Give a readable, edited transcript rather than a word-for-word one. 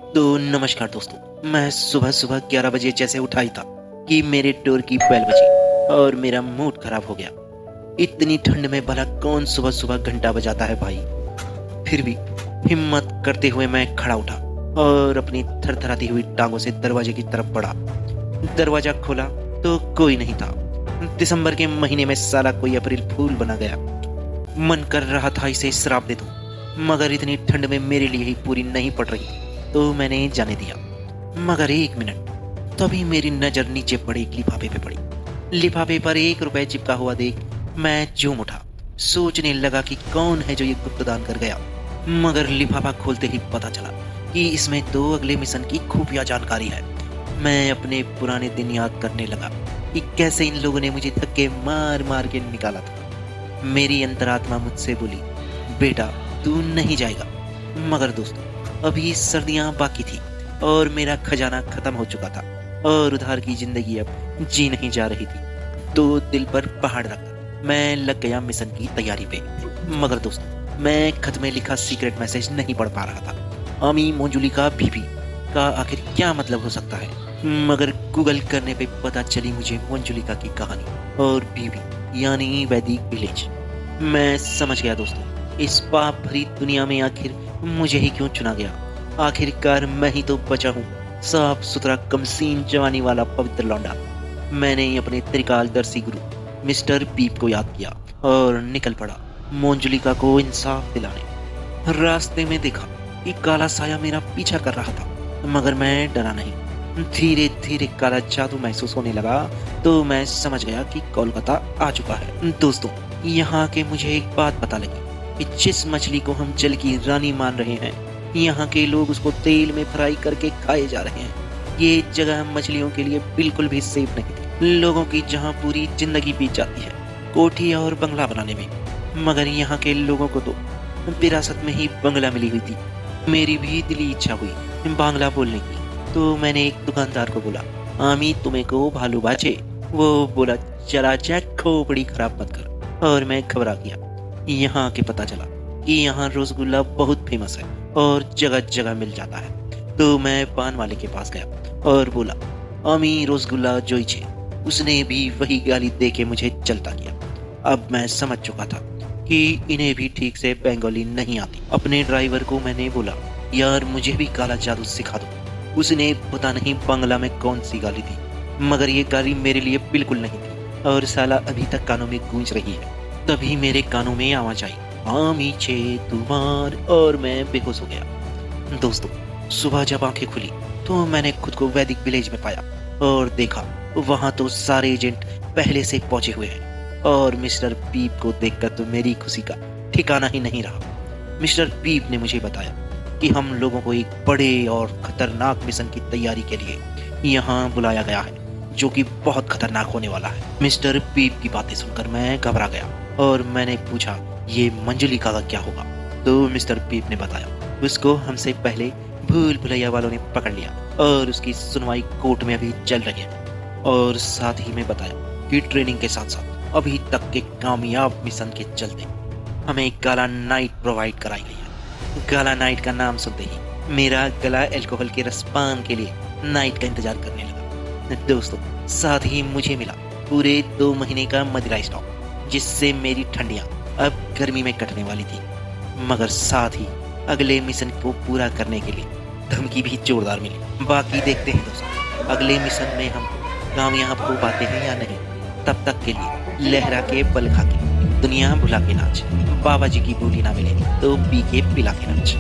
तो नमस्कार दोस्तों, मैं सुबह सुबह 11 बजे जैसे उठा ही था कि मेरे डोर की बेल बजी और मेरा मूड खराब हो गया। इतनी ठंड में भला कौन सुबह सुबह घंटा बजाता है भाई। फिर भी हिम्मत करते हुए मैं खड़ा उठा और अपनी थरथराती हुई टांगों से दरवाजे की तरफ बढ़ा। दरवाजा खोला तो कोई नहीं था। दिसंबर के महीने में साला कोई अप्रैल फूल बना गया। मन कर रहा था इसे श्राप दे दूं, मगर इतनी ठंड में मेरे लिए ही पूरी नहीं पड़ रही, तो मैंने जाने दिया। मगर 1 मिनट, तभी मेरी नजर नीचे पड़ी, एक लिफाफे पे पड़ी। लिफाफे पर 1 रुपए चिपका हुआ देख मैं झूम उठा। सोचने लगा कि कौन है जो ये गुप्तदान कर गया। मगर लिफाफा खोलते ही पता चला कि इसमें तो अगले मिशन की खुफिया जानकारी है। मैं अपने पुराने दिन याद करने लगा कि कैसे इन लोगों ने मुझे धक्के मार मार के निकाला था। मेरी अंतरात्मा मुझसे बोली, बेटा तू नहीं जाएगा। मगर दोस्तों, अभी सर्दियां बाकी थी और मेरा खजाना खत्म हो चुका था और उधार की जिंदगी अब जी नहीं जा रही थी। तो दिल पर पहाड़ रखकर मैं लग गया मिशन की तैयारी पे। मगर दोस्तों, मैं खत में लिखा सीक्रेट मैसेज नहीं पढ़ पा रहा था। अमी मंजुलिका बीबी का आखिर क्या मतलब हो सकता है। मगर गूगल करने पे पता चली मुझे मंजुलिका की कहानी और बीबी यानी वैदिक विलेज। मैं समझ गया दोस्तों, इस पाप भरी दुनिया में आखिर मुझे ही क्यों चुना गया। आखिरकार मैं ही तो बचा हूँ, साफ सुथरा कमसीन जवानी वाला पवित्र लौंडा। मैंने अपने त्रिकालदर्शी गुरु मिस्टर पीप को याद किया और निकल पड़ा मंजुलिका को इंसाफ दिलाने। रास्ते में देखा कि काला साया मेरा पीछा कर रहा था, मगर मैं डरा नहीं। धीरे धीरे काला जादू महसूस होने लगा तो मैं समझ गया कि कोलकाता आ चुका है। दोस्तों, यहाँ के मुझे एक बात पता लगी कि जिस मछली को हम जल की रानी मान रहे हैं, यहाँ के लोग उसको तेल में फ्राई करके खाए जा रहे हैं। ये जगह मछलियों के लिए बिल्कुल भी सेफ नहीं थी। लोगों की जहाँ पूरी जिंदगी बीत जाती है कोठी और बंगला बनाने में, मगर यहाँ के लोगों को तो विरासत में ही बंगला मिली हुई थी। मेरी भी दिली इच्छा हुई बांग्ला बोलने की, तो मैंने एक दुकानदार को बोला, आमी तुम्हें को भालू बाचे। वो बोला, चला जा, खोपड़ी खराब मत कर। और मैं घबरा गया। यहाँ आके पता चला कि यहाँ रसगुल्ला बहुत फेमस है और जगह जगह मिल जाता है। तो मैं पान वाले के पास गया और बोला, अमी रसगुल्ला जोइछे। उसने भी वही गाली दे के मुझे चलता किया। अब मैं समझ चुका था कि इन्हें भी ठीक से बंगाली नहीं आती। अपने ड्राइवर को मैंने बोला, यार मुझे भी काला जादू सिखा दो। उसने पता नहीं बांग्ला में कौन सी गाली दी, मगर ये गाली मेरे लिए बिल्कुल नहीं थी और साला अभी तक कानों में गूंज रही है। तभी मेरे कानों में आवाज आई, आमी छे तुम्हार, और मैं बेहोश हो गया। दोस्तों, सुबह जब आंखें खुली तो मैंने खुद को वैदिक विलेज में पाया और देखा वहां तो सारे एजेंट पहले से पहुंचे हुए हैं और मिस्टर पीप को देखकर तो मेरी खुशी का ठिकाना ही नहीं रहा। मिस्टर पीप ने मुझे बताया कि हम लोगों को एक बड़े और खतरनाक मिशन की तैयारी के लिए यहाँ बुलाया गया है, जो कि बहुत खतरनाक होने वाला है। मिस्टर पीप की बातें सुनकर मैं घबरा गया और मैंने पूछा, ये मंजुलिका का क्या होगा। तो मिस्टर पीप ने बताया, उसको हमसे पहले भूल भुलैया वालों ने पकड़ लिया और उसकी सुनवाई कोर्ट में अभी चल रही है। और साथ ही में बताया कि ट्रेनिंग के साथ साथ अभी तक के कामयाब मिशन के चलते हमें काला नाइट प्रोवाइड कराई गई है। काला नाइट का नाम सुनते ही मेरा गला अल्कोहल के रसपान के लिए नाइट का इंतजार करने लगा। दोस्तों, साथ ही मुझे मिला पूरे 2 महीने का मदिरा स्टॉक, जिससे मेरी ठंडियां अब गर्मी में कटने वाली थी। मगर साथ ही अगले मिशन को पूरा करने के लिए धमकी भी जोरदार मिली। बाकी देखते हैं दोस्तों, अगले मिशन में हम कामयाब हो पाते हैं या नहीं। तब तक के लिए लहरा के बल खा के दुनिया भुला के नाच, बाबा जी की बूटी ना मिले तो पी के पिला के नाच।